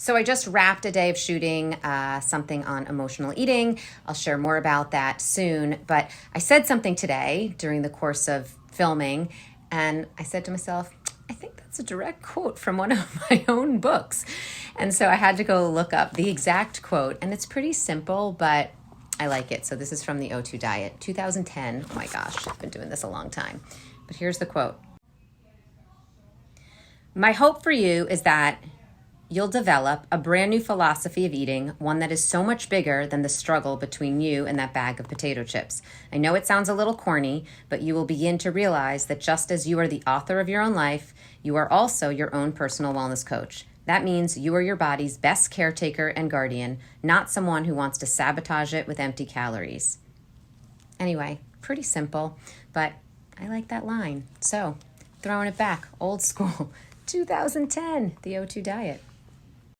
So I just wrapped a day of shooting something on emotional eating. I'll share more about that soon. But I said something today during the course of filming, and I said to myself, I think that's a direct quote from one of my own books. And so I had to go look up the exact quote, and it's pretty simple, but I like it. So this is from the O2 Diet, 2010. Oh my gosh, I've been doing this a long time. But here's the quote. My hope for you is that you'll develop a brand new philosophy of eating, one that is so much bigger than the struggle between you and that bag of potato chips. I know it sounds a little corny, but you will begin to realize that just as you are the author of your own life, you are also your own personal wellness coach. That means you are your body's best caretaker and guardian, not someone who wants to sabotage it with empty calories. Anyway, pretty simple, but I like that line. So, throwing it back, old school, 2010, the O2 Diet.